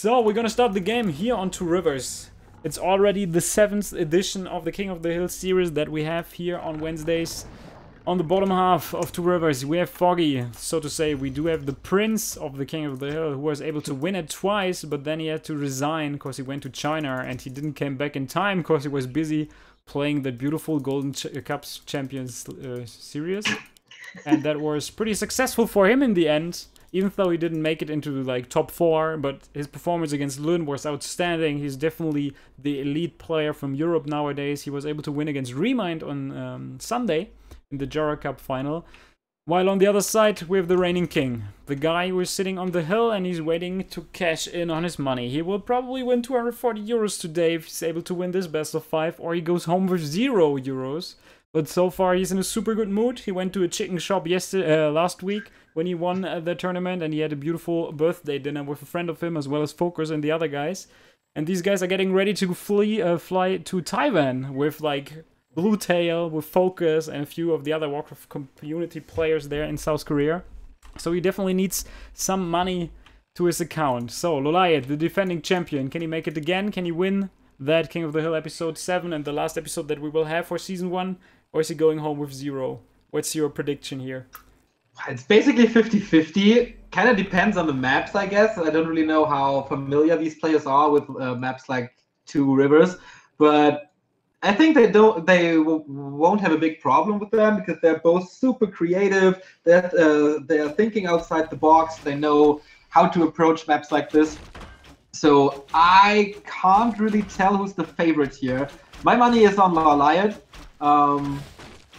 So we're gonna start the game here on Two Rivers. It's already the 7th edition of the King of the Hill series that we have here on Wednesdays. On the bottom half of Two Rivers we have Foggy, so to say. We do have the Prince of the King of the Hill, who was able to win it twice, but then he had to resign because he went to China and he didn't come back in time because he was busy playing that beautiful Golden Cups Champions series. And that was pretty successful for him in the end. Even though he didn't make it into like top 4, but his performance against Lund was outstanding. He's definitely the elite player from Europe nowadays. He was able to win against Remind on Sunday in the Jara Cup final. While on the other side we have the reigning king, the guy who is sitting on the hill and he's waiting to cash in on his money. He will probably win 240 euros today if he's able to win this best of 5, or he goes home with 0 euros. But so far he's in a super good mood. He went to a chicken shop last week when he won the tournament, and he had a beautiful birthday dinner with a friend of him as well as Focus and the other guys. And these guys are getting ready to fly to Taiwan with like Blue Tail, with Focus and a few of the other Warcraft community players there in South Korea. So he definitely needs some money to his account. So LawLiet, the defending champion, can he make it again? Can he win that King of the Hill episode 7 and the last episode that we will have for season 1? Or is he going home with 0? What's your prediction here? It's basically 50-50. Kind of depends on the maps, I guess. I don't really know how familiar these players are with maps like Two Rivers, but I think they won't have a big problem with them because they're both super creative. They're thinking outside the box. They know how to approach maps like this. So I can't really tell who's the favorite here. My money is on LawLiet.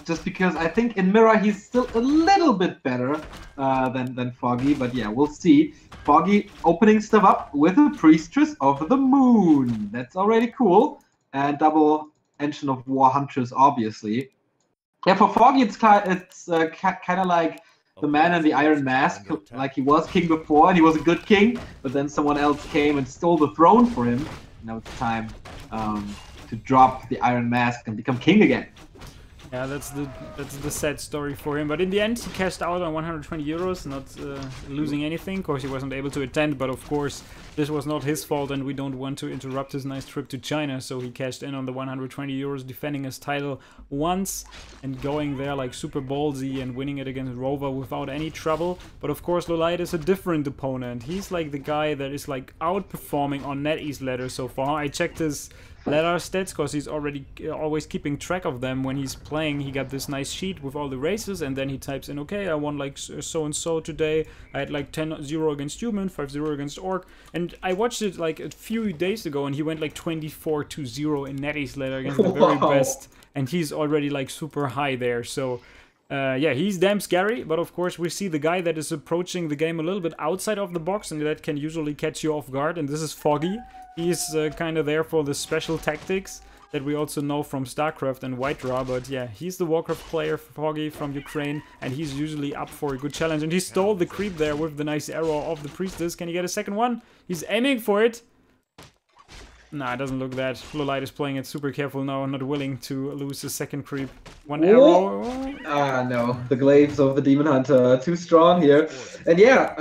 Just because I think in Mirror he's still a little bit better than Foggy, but yeah, we'll see. Foggy opening stuff up with a Priestess of the Moon. That's already cool. And double Engine of War Huntress, obviously. Yeah, for Foggy it's kind of like the man in the Iron Mask. Like he was king before and he was a good king, but then someone else came and stole the throne for him. Now it's time to drop the Iron Mask and become king again. Yeah, that's the sad story for him. But in the end, he cashed out on 120 euros, not losing anything, because he wasn't able to attend. But of course, this was not his fault, and we don't want to interrupt his nice trip to China. So he cashed in on the 120 euros, defending his title once, and going there like super ballsy and winning it against Rover without any trouble. But of course, LawLiet is a different opponent. He's like the guy that is like outperforming on NetEase ladder so far. I checked his ladder stats because he's already always keeping track of them when he's playing. He got this nice sheet with all the races, and then he types in, okay, I won like so and so today. I had like 10-0 against human, 5-0 against orc, and I watched it like a few days ago, and he went like 24-0 in NetEase ladder against the very best, and he's already like super high there. So yeah, he's damn scary, but of course we see the guy that is approaching the game a little bit outside of the box, and that can usually catch you off guard, and this is Foggy. He's kind of there for the special tactics that we also know from StarCraft and Whiterun, but yeah, he's the Warcraft player, Foggy, from Ukraine, and he's usually up for a good challenge, and he stole the creep there with the nice arrow of the Priestess. Can he get a second one? He's aiming for it. Nah, it doesn't look that. LawLiet is playing it super careful now, not willing to lose a second creep. One arrow. Ah, no. The glaives of the Demon Hunter are too strong here. And yeah,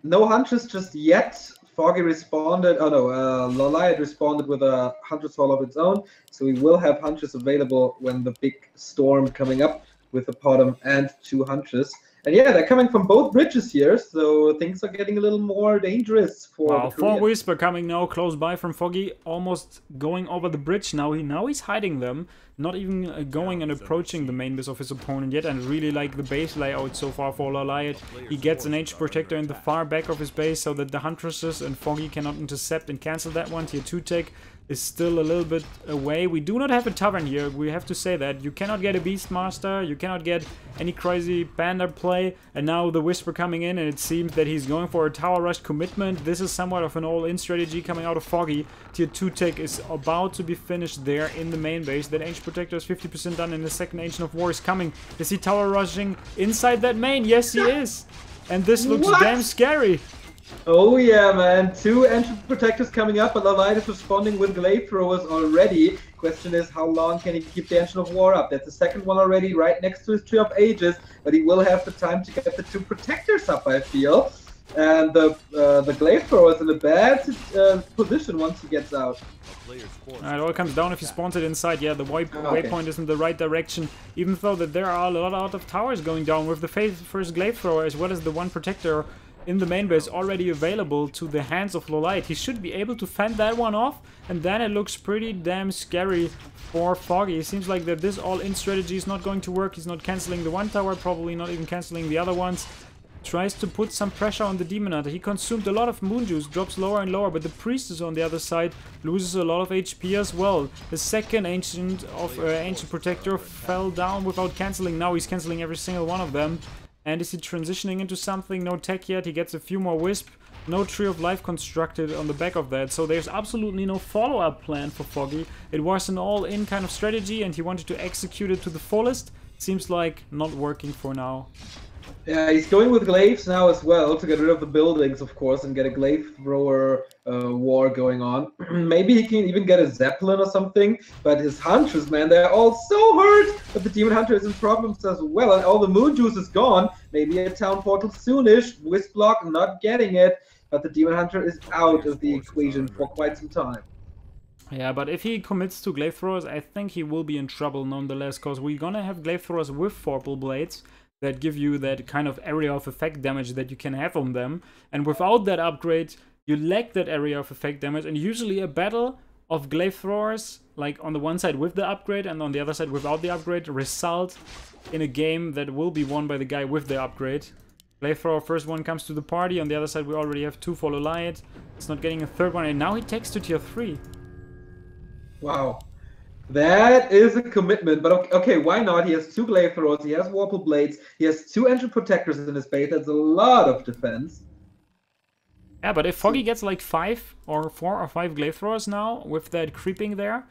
no Huntress just yet. Foggy responded, LawLiet responded with a Huntress Hall of its own, so we will have Huntress available when the big storm coming up with the Potom and 2 Huntress. And yeah, they're coming from both bridges here, so things are getting a little more dangerous for the Four Whisper coming now close by from Foggy, almost going over the bridge now. He's hiding them, not even going and approaching the main base of his opponent yet. And really like the base layout so far for LawLiet. He gets an Age Protector in the far back of his base so that the Huntresses and Foggy cannot intercept and cancel that one. Tier 2 tech is still a little bit away. We do not have a tavern here, we have to say that. You cannot get a Beastmaster, you cannot get any crazy Panda play, and now the Whisper coming in, and it seems that he's going for a tower rush commitment. This is somewhat of an all-in strategy coming out of Foggy. Tier 2 tech is about to be finished there in the main base. That Age Protector is 50% done, and the second Ancient of War is coming. Is he tower rushing inside that main? Yes, he is! And this looks damn scary! Oh yeah, man. 2 Ancient Protectors coming up, but LawLiet is responding with Glaive Throwers already. Question is, how long can he keep the Ancient of War up? That's the second one already, right next to his Tree of Ages, but he will have the time to get the 2 Protectors up, I feel. And the glaive thrower is in a bad position once he gets out. It all comes down if he spawns it inside. Yeah, the waypoint is in the right direction. Even though that there are a lot of towers going down with the first glaive thrower as well as the one protector in the main base already available to the hands of LawLiet. He should be able to fend that one off, and then it looks pretty damn scary for Foggy. It seems like that this all-in strategy is not going to work. He's not cancelling the one tower, probably not even cancelling the other ones. Tries to put some pressure on the Demon Hunter. He consumed a lot of Moon Juice, drops lower and lower, but the Priestess on the other side loses a lot of HP as well. The second Ancient Protector fell down without cancelling. Now he's cancelling every single one of them. And is he transitioning into something? No tech yet. He gets a few more Wisp. No Tree of Life constructed on the back of that. So there's absolutely no follow-up plan for Foggy. It was an all-in kind of strategy and he wanted to execute it to the fullest. Seems like not working for now. Yeah, he's going with glaives now as well to get rid of the buildings, of course, and get a glaive thrower war going on. Maybe he can even get a Zeppelin or something, but his Hunters, man, they're all so hurt. But the Demon Hunter is in problems as well, and all the Moon Juice is gone. Maybe a Town Portal soonish. Wisp Block not getting it, but the Demon Hunter is out of the equation for quite some time. Yeah, but if he commits to glaive throwers, I think he will be in trouble nonetheless, because we're gonna have glaive throwers with Vorpal Blades that give you that kind of area of effect damage that you can have on them. And without that upgrade, you lack that area of effect damage. And usually a battle of glaive throwers, like on the one side with the upgrade and on the other side without the upgrade, result in a game that will be won by the guy with the upgrade. Glaive thrower, first one comes to the party. On the other side, we already have 2 for LawLiet. It's not getting a third one, and now he takes to tier 3. Wow. That is a commitment, but okay, why not? He has 2 glaive throwers, he has Vorpal Blades, he has 2 Ancient Protectors in his base. That's a lot of defense. Yeah, but if Foggy gets like 5 or 4 or 5 glaive throwers now with that creeping there,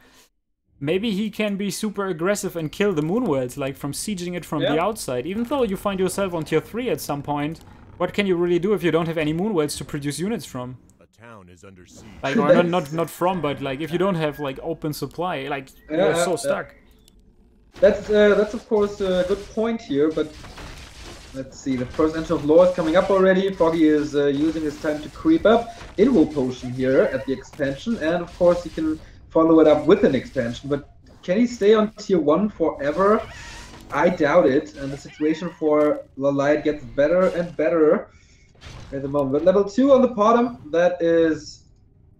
maybe he can be super aggressive and kill the Moonworld, like from sieging it from the outside. Even though you find yourself on tier 3 at some point, what can you really do if you don't have any Moonworlds to produce units from? Town is under siege. Like, or not from, but like if you don't have like open supply, like you're so stuck. That's of course a good point here, but let's see. The first Ancient of Law is coming up already. Foggy is using his time to creep up. Invo Potion here at the expansion, and of course he can follow it up with an expansion. But can he stay on tier 1 forever? I doubt it. And the situation for LawLiet gets better and better at the moment. But level 2 on the bottom, that is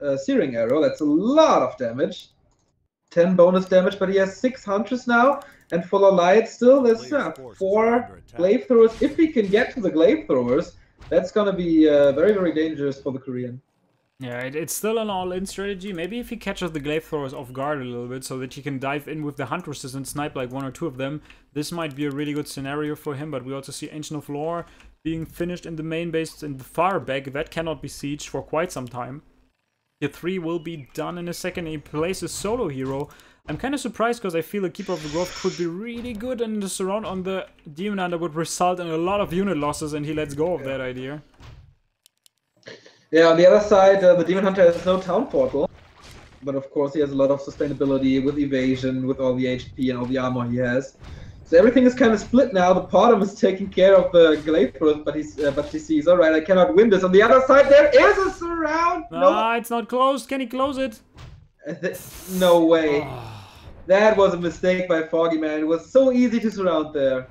a Searing Arrow. That's a lot of damage. 10 bonus damage, but he has 6 Hunters now. And for LawLiet still, there's 4 glaive throwers. If he can get to the glaive throwers, that's going to be very, very dangerous for the Korean. Yeah, it's still an all-in strategy. Maybe if he catches the glaive throwers off guard a little bit so that he can dive in with the Huntresses and snipe like 1 or 2 of them, this might be a really good scenario for him. But we also see Ancient of Lore being finished in the main base in the far back. That cannot be sieged for quite some time. Tier 3 will be done in a second. He plays a solo hero. I'm kind of surprised because I feel a Keeper of the Grove could be really good, and the surround on the Demon Hunter would result in a lot of unit losses, and he lets go of that idea. Yeah, on the other side, the Demon Hunter has no Town Portal, but of course he has a lot of sustainability with evasion, with all the HP and all the armor he has. So everything is kind of split now. The bottom is taking care of the glaive throwers, but he sees, all right, I cannot win this. On the other side, there is a surround. No, it's not closed. Can he close it? No way. That was a mistake by Foggy, man. It was so easy to surround there.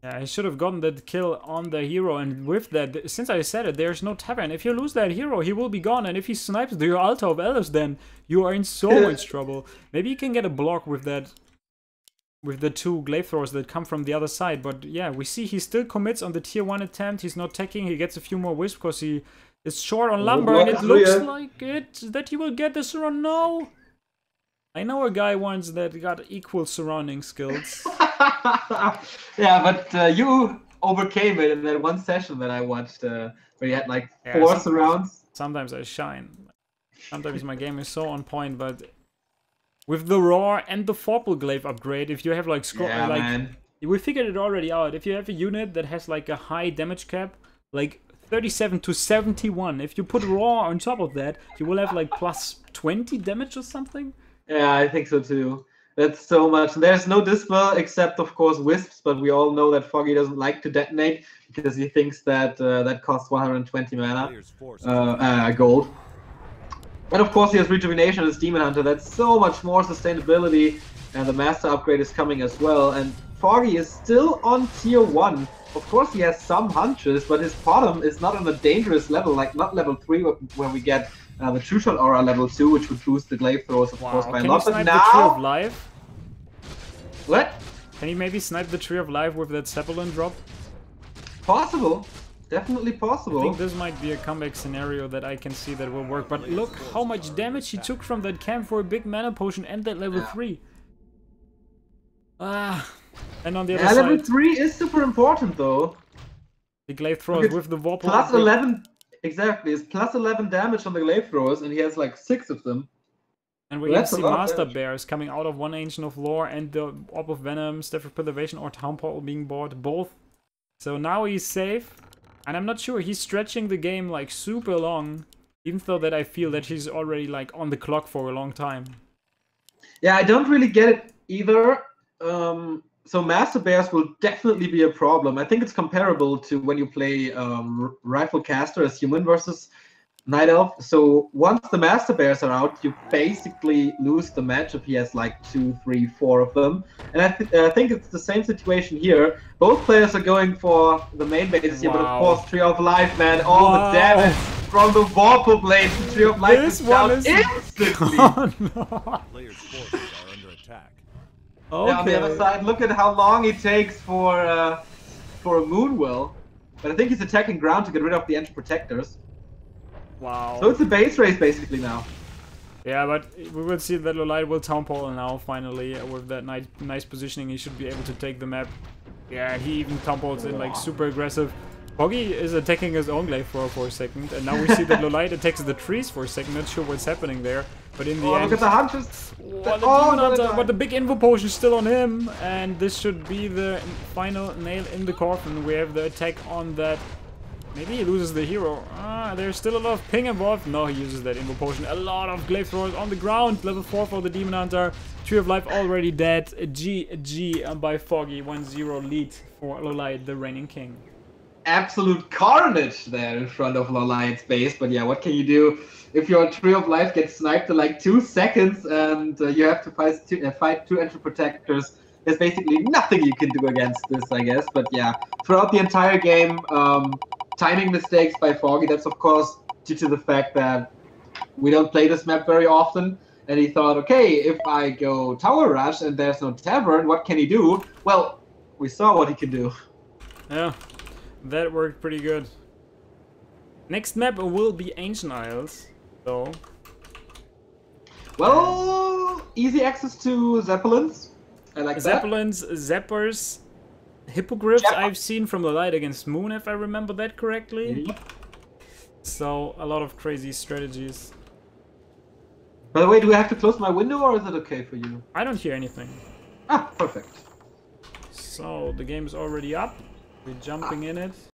Yeah, he should have gotten that kill on the hero, and with that, since I said it, there's no tavern. If you lose that hero, he will be gone, and if he snipes the Altar of Elders, then you are in so much trouble. Maybe you can get a block with that, with the 2 glaive throwers that come from the other side. But yeah, we see he still commits on the tier 1 attempt. He's not teching. He gets a few more wisps because he is short on lumber, and it looks like that he will get the surround. No! I know a guy once that got equal surrounding skills. Yeah, but you overcame it in that one session that I watched where you had like 4 surrounds. Sometimes I shine. Sometimes my game is so on point, but with the Roar and the Vorpal Glaive upgrade, if you have like we figured it already out. If you have a unit that has like a high damage cap, like 37 to 71, if you put Roar on top of that, you will have like plus 20 damage or something. Yeah, I think so too. That's so much. There's no dispel except, of course, wisps, but we all know that Foggy doesn't like to detonate because he thinks that that costs 120 mana, gold. And of course, he has rejuvenation as Demon Hunter. That's so much more sustainability, and the Master upgrade is coming as well. And Foggy is still on tier 1. Of course, he has some hunches, but his bottom is not on a dangerous level, like not level 3, where we get the True Shot Aura level 2, which would boost the glaive throwers, of course, by a lot. But now, the Tree of Life? What? Can you maybe snipe the Tree of Life with that Zeppelin drop? Possible. Definitely possible. I think this might be a comeback scenario that I can see that will work. But look how much damage he took from that camp for a big mana potion and that level 3. And on the other side, level 3 is super important though. The glaive throwers with the Warp. Plus 11, exactly. It's plus 11 damage on the glaive throwers, and he has like 6 of them. And we can see Master Bears coming out of one Ancient of Lore and the Orb of Venom, Staff of Preservation, or Town Portal being bought, both. So now he's safe. And I'm not sure, he's stretching the game like super long, even though that I feel that he's already like on the clock for a long time. Yeah, I don't really get it either. So Master Bears will definitely be a problem. I think it's comparable to when you play Rifle Caster as human versus Night Elf. So once the Master Bears are out, you basically lose the match if he has like 2, 3, 4 of them. And I think it's the same situation here. Both players are going for the main base here, but of course, Tree of Life, man, all the damage from the Vorpal Blades. The Tree of Life is down instantly. Oh, no. Players' forces are under attack. Okay. Yeah, on the other side, look at how long it takes for a Moonwell. But I think he's attacking ground to get rid of the Entry Protectors. Wow. So it's a base race basically now. Yeah, but we will see that LawLiet will Town Portal now, finally. With that nice positioning, he should be able to take the map. Yeah, he even Town Portals in like super aggressive. Foggy is attacking his own glaive for a second, and now we see that LawLiet attacks the trees for a second. Not sure what's happening there, but in the end... look at the hunches! But the big Invo Potion is still on him, and this should be the final nail in the coffin. We have the attack on that. Maybe he loses the hero. There's still a lot of ping involved. No, he uses that Invo Potion. A lot of glaive throwers on the ground. Level 4 for the Demon Hunter. Tree of Life already dead. GG by Foggy. 1-0 lead for LawLiet, the reigning king. Absolute carnage there in front of LawLiet's base. But yeah, what can you do if your Tree of Life gets sniped in like 2 seconds and you have to fight 2 Entry Protectors? There's basically nothing you can do against this, I guess. But yeah, throughout the entire game, timing mistakes by Foggy. That's of course due to the fact that we don't play this map very often. And he thought, okay, if I go Tower Rush and there's no Tavern, what can he do? Well, we saw what he can do. Yeah, that worked pretty good. Next map will be Ancient Isles, so... Well, easy access to Zeppelins. I like Zeppelins, Zappers, Hippogriffs I've seen from LawLiet against Moon, if I remember that correctly. So, a lot of crazy strategies. By the way, do I have to close my window or is it okay for you? I don't hear anything. Ah, perfect. So, the game is already up. We're jumping in it.